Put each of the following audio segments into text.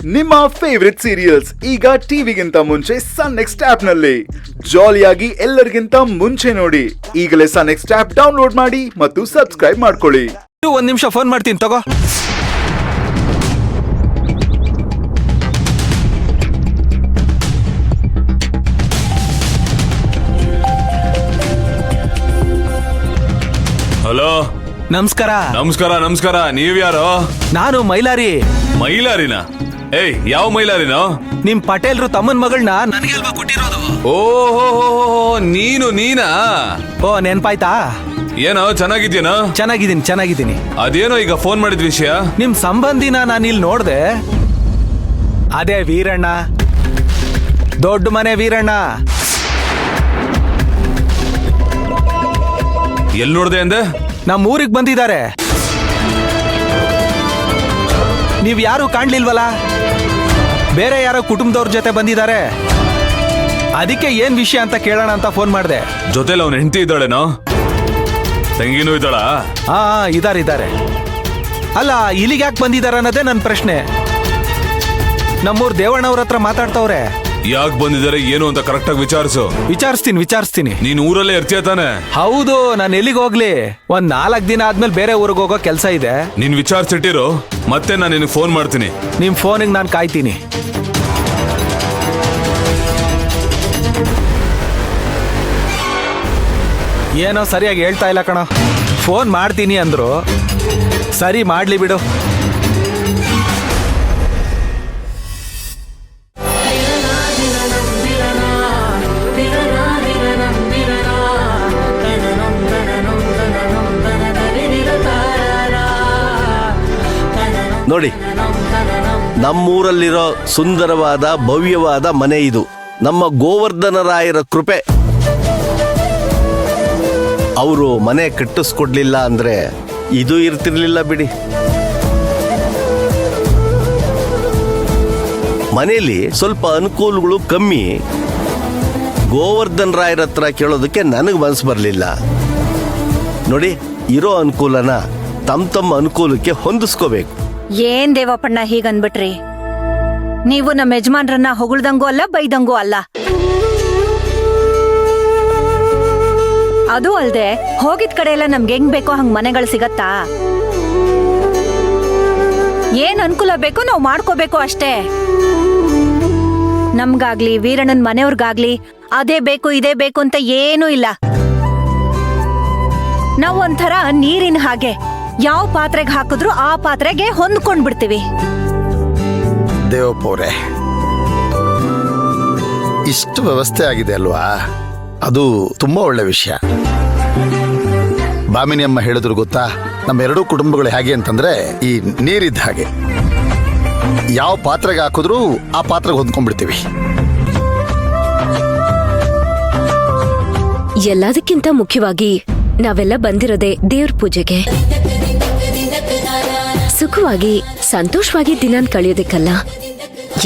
ನಿಮ್ಮ favourite serials ಈಗ ಟಿವಿಗಿಂತ ಮುಂಚೆ ಸನ್ ನೆಕ್ಸ್ಟ್ ಆಪ್ ನಲ್ಲಿ ಜಾಲಿಯಾಗಿ ಎಲ್ಲರಿಗಿಂತ ಮುಂಚೆ ನೋಡಿ. ಈಗಲೇ ಸನ್ ನೆಕ್ಸ್ಟ್ ಆಪ್ ಡೌನ್ಲೋಡ್ ಮಾಡಿ ಮತ್ತು ಸಬ್ಸ್ಕ್ರೈಬ್ ಮಾಡ್ಕೊಳ್ಳಿ. ಒಂದ್ ನಿಮಿಷ ಫೋನ್ ಮಾಡ್ತೀನಿ ತಗೋ. ಹಲೋ. ನಮಸ್ಕಾರ. ನಮಸ್ಕಾರ ನಮಸ್ಕಾರ. ನೀವ್ಯಾರೋ? ನಾನು ಮೈಲಾರಿ. ಮೈಲಾರಿನ? ಏಯ್, ಯಾವ ಮೈಲಾರಿನ? ನಿಮ್ ಪಟೇಲ್ರು ತಮ್ಮನ್ ಮಗಳನ್ನ ನನಗೆ ಅಲ್ವಾ ಕೊಟ್ಟಿರೋದು? ಓಹೋ, ನೀನಾ? ಓ, ನೆನ್ಪಾಯ್ತಾ? ಏನೋ ಚೆನ್ನಾಗಿದ್ಯೇನೋ? ಚೆನ್ನಾಗಿದ್ದೀನಿ. ಅದೇನೋ ಈಗ ಫೋನ್ ಮಾಡಿದ ವಿಷಯ? ನಿಮ್ ಸಂಬಂಧಿನ ನಾನು ಇಲ್ಲಿ ನೋಡ್ದೆ. ಅದೇ ವೀರಣ್ಣ, ದೊಡ್ಡ ಮನೆ ವೀರಣ್ಣ. ಎಲ್ಲಿ ನೋಡ್ದೆ ಅಂದೆ? ನಮ್ಮ ಊರಿಗೆ ಬಂದಿದ್ದಾರೆ. ನೀವ್ ಯಾರು ಕಾಣ್ಲಿಲ್ವಲ್ಲ? ಬೇರೆ ಯಾರೋ ಕುಟುಂಬದವ್ರ ಜೊತೆ ಬಂದಿದ್ದಾರೆ. ಅದಕ್ಕೆ ಏನ್ ವಿಷಯ ಅಂತ ಕೇಳೋಣ ಅಂತ ಫೋನ್ ಮಾಡಿದೆ. ಜೊತೆಲಿ ಅವನ ಹೆಂಡತಿ ಇದ್ದಾಳೇನೋ? ತಂಗಿನೂ ಇದ್ದಾಳ? ಹಾ, ಇದಾರೆ. ಅಲ್ಲ, ಇಲ್ಲಿಗೆ ಯಾಕೆ ಬಂದಿದ್ದಾರೆ ಅನ್ನೋದೇ ನನ್ನ ಪ್ರಶ್ನೆ. ನಮ್ಮೂರ್ ದೇವಣ್ಣವ್ರ ಹತ್ರ ಮಾತಾಡ್ತವ್ರೆ. ಯಾಕೆ ಬಂದಿದ್ದಾರೆ ಏನು ಅಂತ ಕರೆಕ್ಟ್ ಆಗಿ ವಿಚಾರಿಸ್ತೀನಿ. ನೀನ್ ಊರಲ್ಲೇ ಇರ್ತೀಯ ತಾನೆ? ಹೌದು, ನಾನು ಎಲ್ಲಿಗೆ ಹೋಗ್ಲಿ? ಒಂದ್ 4 ದಿನ ಆದ್ಮೇಲೆ ಬೇರೆ ಊರಿಗೆ ಹೋಗೋ ಕೆಲಸ ಇದೆ. ನೀನ್ ವಿಚಾರಿಸಿಟ್ಟಿರು, ಮತ್ತೆ ನಾನು ನಿನಗೆ ಫೋನ್ ಮಾಡ್ತೀನಿ. ನಿಮ್ ಫೋನಿಗೆ ನಾನು ಕಾಯ್ತೀನಿ. ಏನೋ ಸರಿಯಾಗಿ ಹೇಳ್ತಾ ಇಲ್ಲ ಕಣೋ. ಫೋನ್ ಮಾಡ್ತೀನಿ ಅಂದ್ರು. ಸರಿ, ಮಾಡ್ಲಿ ಬಿಡು. ನೋಡಿ, ನಮ್ಮೂರಲ್ಲಿರೋ ಸುಂದರವಾದ ಭವ್ಯವಾದ ಮನೆ ಇದು. ನಮ್ಮ ಗೋವರ್ಧನರಾಯರ ಕೃಪೆ. ಅವರು ಮನೆ ಕಟ್ಟಿಸ್ಕೊಡ್ಲಿಲ್ಲ ಅಂದ್ರೆ ಇದು ಇರ್ತಿರ್ಲಿಲ್ಲ ಬಿಡಿ. ಮನೆಯಲ್ಲಿ ಸ್ವಲ್ಪ ಅನುಕೂಲಗಳು ಕಮ್ಮಿ. ಗೋವರ್ಧನರಾಯರ ಹತ್ರ ಕೇಳೋದಕ್ಕೆ ನನಗೆ ಮನಸ್ಸು ಬರಲಿಲ್ಲ. ನೋಡಿ, ಇರೋ ಅನುಕೂಲನ ತಮ್ಮ ಅನುಕೂಲಕ್ಕೆ ಹೊಂದಿಸ್ಕೋಬೇಕು. ಏನ್ ದೇವಪ್ಪಣ್ಣ ಹೀಗನ್ಬಿಟ್ರಿ? ನೀವು ನಮ್ಮ ಯಜಮಾನ್ರನ್ನ ಹೊಗಳ್ದಂಗೂ ಅಲ್ಲ, ಬೈದಂಗೂ ಅಲ್ಲ. ಅದು ಅಲ್ದೆ ಹೋಗಿದ್ ಕಡೆ ಎಲ್ಲ ನಮ್ಗೆ ಹೆಂಗ್ ಬೇಕೋ ಹಂಗ್ ಮನೆಗಳು ಸಿಗತ್ತಾ? ಏನ್ ಅನುಕೂಲ ಬೇಕೋ ನಾವು ಮಾಡ್ಕೋಬೇಕು ಅಷ್ಟೇ. ನಮ್ಗಾಗ್ಲಿ ವೀರಣ್ಣನ್ ಮನೆಯವ್ರಿಗಾಗ್ಲಿ ಅದೇ ಬೇಕು ಇದೇ ಬೇಕು ಅಂತ ಏನೂ ಇಲ್ಲ. ನಾವ್ ಒಂಥರ ನೀರಿನ ಹಾಗೆ, ಯಾವ ಪಾತ್ರೆಗೆ ಹಾಕಿದ್ರು ಆ ಪಾತ್ರೆಗೆ ಹೊಂದ್ಕೊಂಡ್ ಬಿಡ್ತೀವಿ. ದೇವಪ್ಪವ್ರೆ, ಇಷ್ಟು ವ್ಯವಸ್ಥೆ ಆಗಿದೆ ಅಲ್ವಾ? ಅದು ತುಂಬಾ ಒಳ್ಳೆ ವಿಷಯ. ಬಾಮಿನಿ ಅಮ್ಮ ಹೇಳಿದ್ರು ಗೊತ್ತಾ, ನಮ್ಮೆರಡೂ ಕುಟುಂಬಗಳು ಹೇಗೆ ಅಂತಂದ್ರೆ ಈ ನೀರಿದ್ದ ಹಾಗೆ. ಯಾವ ಪಾತ್ರೆಗೆ ಹಾಕಿದ್ರು ಆ ಪಾತ್ರೆಗೆ ಹೊಂದ್ಕೊಂಡ್ಬಿಡ್ತೀವಿ. ಎಲ್ಲದಕ್ಕಿಂತ ಮುಖ್ಯವಾಗಿ ನಾವೆಲ್ಲ ಬಂದಿರೋದೆ ದೇವ್ರ ಪೂಜೆಗೆ. ಸುಖವಾಗಿ ಸಂತೋಷವಾಗಿ ದಿನ ಕಳೆಯೋದಕ್ಕಲ್ಲ.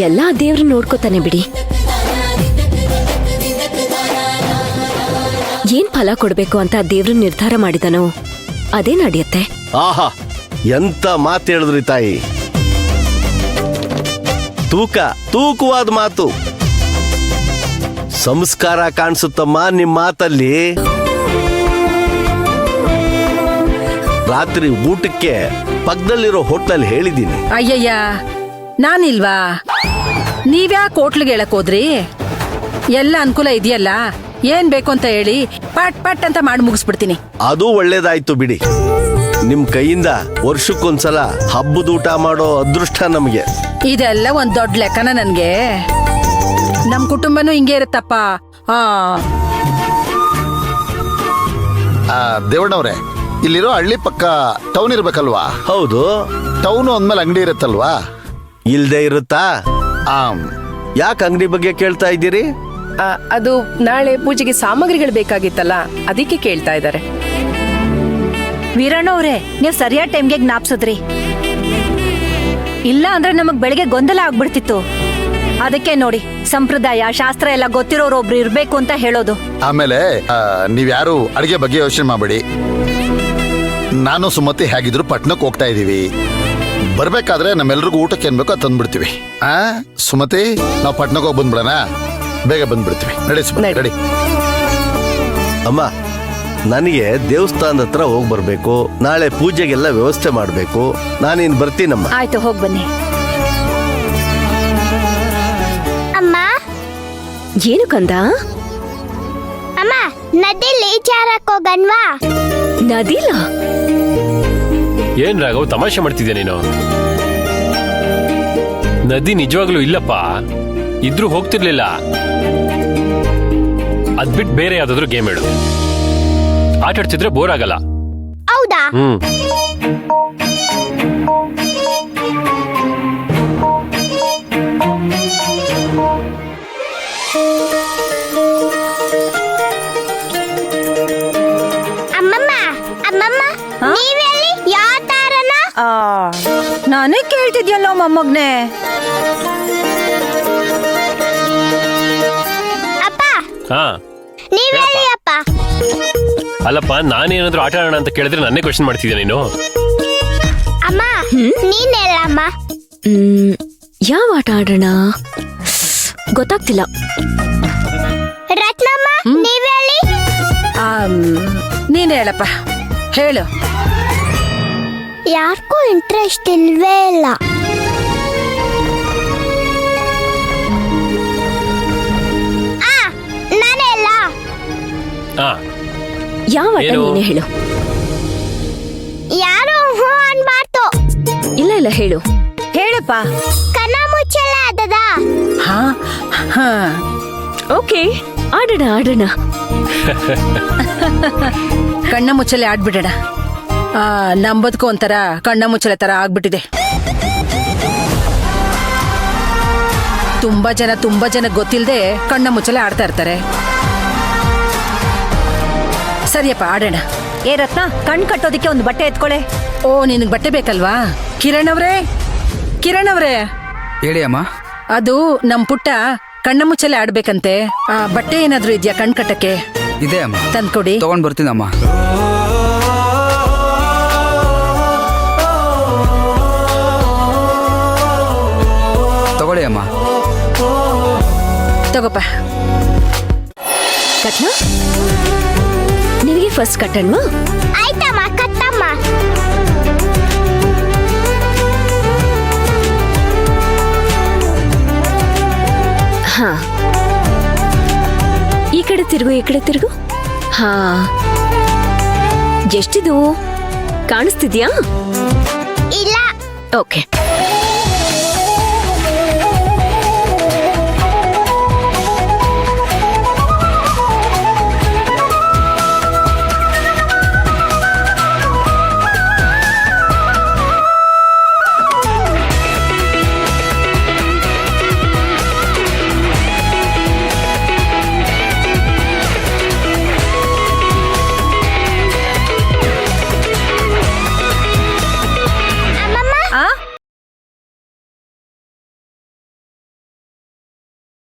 ಎಲ್ಲ ದೇವ್ರ ನೋಡ್ಕೋತಾನೆ ಬಿಡಿ. ಏನ್ ಫಲ ಕೊಡ್ಬೇಕು ಅಂತ ದೇವ್ರ ನಿರ್ಧಾರ ಮಾಡಿದನೋ ಅದೇ ನಡೆಯುತ್ತೆ. ಆಹಾ, ಎಂತ ಮಾತು ಹೇಳಿದ್ರಿ ತಾಯಿ. ತೂಕವಾದ ಮಾತು. ಸಂಸ್ಕಾರ ಕಾಣಿಸುತ್ತಮ್ಮ ನಿಮ್ ಮಾತಲ್ಲಿ. ರಾತ್ರಿ ಊಟಕ್ಕೆ ಪಕ್ಕದಲ್ಲಿರೋ ಹೋಟ್ಲಲ್ಲಿ ಹೇಳಿದ್ದೀನಿ. ಅಯ್ಯಯ್ಯ, ನಾನಿಲ್ವಾ? ನೀವ್ಯಾಕೆ ಹೋಟ್ಲಿಗೆ ಹೇಳಕ್ ಹೋದ್ರಿ? ಎಲ್ಲ ಅನುಕೂಲ ಇದೆಯಲ್ಲ, ಏನ್ ಬೇಕು ಅಂತ ಹೇಳಿ ಪಟ್ ಅಂತ ಮಾಡಿ ಮುಗಿಸ್ಬಿಡ್ತೀನಿ. ಅದು ಒಳ್ಳೇದಾಯ್ತು ಬಿಡಿ. ನಿಮ್ ಕೈಯಿಂದ ವರ್ಷಕ್ಕೊಂದ್ಸಲ ಹಬ್ಬದ ಊಟ ಮಾಡೋ ಅದೃಷ್ಟ ನಮಗೆ. ಇದೆಲ್ಲ ಒಂದ್ ದೊಡ್ಡ ಲೆಕ್ಕನ ನನ್ಗೆ. ನಮ್ ಕುಟುಂಬನೂ ಹಿಂಗೆ ಇರುತ್ತಪ್ಪ. ದೇವಣ್ಣವ್ರೆ, ಇಲ್ಲಿರೋ ಹಳ್ಳಿ ಪಕ್ಕ ಟೌನ್ ಇರ್ಬೇಕಲ್ವಾ? ಹೌದು. ಟೌನ್ ಅಂದ್ಮೇಲೆ ಅಂಗಡಿ ಇರುತ್ತಲ್ವಾ? ಇಲ್ದೇ ಇರುತ್ತಾ? ಯಾಕೆ ಅಂಗಡಿ ಬಗ್ಗೆ ಕೇಳ್ತಾ ಇದ್ದೀರಿ? ಅದು ನಾಳೆ ಪೂಜೆಗೆ ಸಾಮಗ್ರಿಗಳು ಬೇಕಾಗಿತ್ತಲ್ಲ, ಅದಕ್ಕೆ ಕೇಳ್ತಾ ಇದ್ದಾರೆ. ವೀರಣ್ಣವ್ರೆ, ನೀವ್ ಸರಿಯಾದ ಟೈಮ್ಗೆ ಜ್ಞಾಪಿಸಿದ್ರಿ. ಇಲ್ಲ ಅಂದ್ರೆ ನಮಗ್ ಬೆಳಿಗ್ಗೆ ಗೊಂದಲ ಆಗ್ಬಿಡ್ತಿತ್ತು. ಅದಕ್ಕೆ ನೋಡಿ, ಸಂಪ್ರದಾಯ ಶಾಸ್ತ್ರ ಎಲ್ಲ ಗೊತ್ತಿರೋರು ಒಬ್ರು ಇರ್ಬೇಕು ಅಂತ ಹೇಳೋದು. ಆಮೇಲೆ ನೀವ್ಯಾರು ಅಡಿಗೆ ಬಗ್ಗೆ ಯೋಚನೆ ಮಾಡಬೇಡಿ. ನಾನು ಸುಮತಿ ಹೇಗಿದ್ರು ಪಟ್ನಕ್ಕೆ ಹೋಗ್ತಾ ಇದೀವಿ. ಬರ್ಬೇಕಾದ್ರೆ ನಮ್ಮೆಲ್ರಿಗೂ ಊಟಕ್ಕೆ ಏನ್ ಬೇಕೋ ಅದು ತಂದ್ಬಿಡ್ತೀವಿ. ಸುಮತಿ, ನಾವು ಪಟ್ನಕ್ಕೆ ಹೋಗಿ ಬಂದ್ಬಿಡೋಣ. ಬೇಗ ಬಂದ್ಬಿಡ್ತೀವಿ. ನಡಿ ಸುಮತಿ, ನಡಿ. ನಡಿ. ಅಮ್ಮ, ನನಗೆ ದೇವಸ್ಥಾನದ ಹತ್ರ ಹೋಗಿ ಬರ್ಬೇಕು. ನಾಳೆ ಪೂಜೆಗೆಲ್ಲ ವ್ಯವಸ್ಥೆ ಮಾಡಬೇಕು. ನಾನಿನ್ ಬರ್ತೀನಮ್ಮ. ಆಯ್ತು, ಹೋಗ್ ಬನ್ನಿ. ಅಮ್ಮ, ಏನು ಕಂದ? ಅಮ್ಮ, ನದಿಲಿ ಈಜಾಡಕ್ ಹೋಗನ್ವಾ? ನದಿಲ? ಏನ್ ರಾಘವ್, ತಮಾಷೆ ಮಾಡ್ತಿದ್ಯಾ ನೀನು? ನದಿ ನಿಜವಾಗ್ಲೂ ಇಲ್ಲಪ್ಪ, ಇದ್ರೂ ಹೋಗ್ತಿರ್ಲಿಲ್ಲ. ಅದ್ಬಿಟ್ಟು ಬೇರೆ ಯಾವ್ದಾದ್ರು ಗೇಮ್ ಹೇಳು. ಆಟ ಆಡ್ತಿದ್ರೆ ಬೋರ್ ಆಗಲ್ಲ. ಹೌದಾ? ಅಮ್ಮಮ್ಮ, ಅಮ್ಮಮ್ಮ, ನೀವೆಲ್ಲಿ ಯಾವ ತಾರನ? ನಾನೇ ಕೇಳ್ತಿದ್ಯಲ್ಲೋ ಮೊಮ್ಮಗ್ನೆ. ಅಪ್ಪ, ಹಾ, ನೀವೆಲ್ಲಿ ಅಪ್ಪ? ಅಲ್ಲಪ್ಪ, ನಾನೇನಾದ್ರೂ ಆಟ ಆಡೋಣ ಅಂತ ಕೇಳಿದ್ರೆ ನನ್ನೇ ಕ್ವಶನ್ ಮಾಡ್ತಿದ್ಯಾ ನೀನು? ಅಮ್ಮ, ನೀನೆಲ್ಲಮ್ಮ? ಯಾವ ಆಟ ಆಡೋಣ ಗೊತ್ತಾಗ್ತಿಲ್ಲ. ರತ್ನಮ್ಮ, ನೀವೆಲ್ಲಿ? ನೀನ್ ಹೇಳಪ್ಪ, ಹೇಳು. ಯಾರಿಗೂ ಇಂಟ್ರೆಸ್ಟ್ ಇಲ್ವೇ ಇಲ್ಲ. ನಾನೇ ಅಲ್ಲ. ಹಾ, ಯಾವ ಆಟ ಏನು? ನೀನೇ ಹೇಳು. ಯಾರು ಹೂ ಅನ್ಬಾರ್ದು. ಇಲ್ಲ ಇಲ್ಲ, ಹೇಳು. ಹೇಳಪ್ಪ. ಕಣ್ಣ ಮುಚ್ಚಲ ಅದದ. ಹಾ ಹಾ, ಓಕೆ, ಆಡೋಣ ಆಡೋಣ. ಕಣ್ಣ ಮುಚ್ಚಲೆ ಆಡ್ಬಿಡೋಣ. ನಂಬದಕ್ಕೂ ಒಂಥರ ಕಣ್ಣ ಮುಚ್ಚಲೆ ತರ ಆಗ್ಬಿಟ್ಟಿದೆ. ತುಂಬಾ ಜನ ಗೊತ್ತಿಲ್ಲದೆ ಕಣ್ಣ ಮುಚ್ಚಲೆ ಆಡ್ತಾ ಇರ್ತಾರೆ. ಸರಿಯಪ್ಪ, ಆಡೋಣ. ಏ ರತ್ನ, ಕಣ್ ಕಟ್ಟೋದಿಕ್ಕೆ ಒಂದು ಬಟ್ಟೆ ಎತ್ಕೊಳೆ. ಓ, ನಿನಗೆ ಬಟ್ಟೆ ಬೇಕಲ್ವಾ? ಕಿರಣ್ ಅವ್ರೇ, ಹೇಳಿ ಅಮ್ಮ. ಅದು ನಮ್ ಪುಟ್ಟ ಕಣ್ಣ ಮುಚ್ಚಲೆ ಆಡ್ಬೇಕಂತೆ. ಬಟ್ಟೆ ಏನಾದ್ರೂ ಇದ್ಯಾ ಕಣ್ ಕಟ್ಟಕ್ಕೆ? ಇದೆ ಅಮ್ಮ, ತಂದ್ಕೊಡಿ. ತಗೊಂಡ್ ಬರ್ತೀನಮ್ಮ. ತಗೊಳ್ಳಿ ಅಮ್ಮ. ತಗೋಪ. ಕಟ್ನಾ, ನಿನಗೆ ಫಸ್ಟ್ ಕಟ್ಟಣ್ವಾ? ಆಯ್ತಮ್ಮ, ಕಟ್ಟಮ್ಮ. ಹಾ, ಈ ಕಡೆ ತಿರುಗು. ಹಾ, ಎಷ್ಟಿದು ಕಾಣಿಸ್ತಿದ್ಯಾ? ಇಲ್ಲ. ಓಕೆ.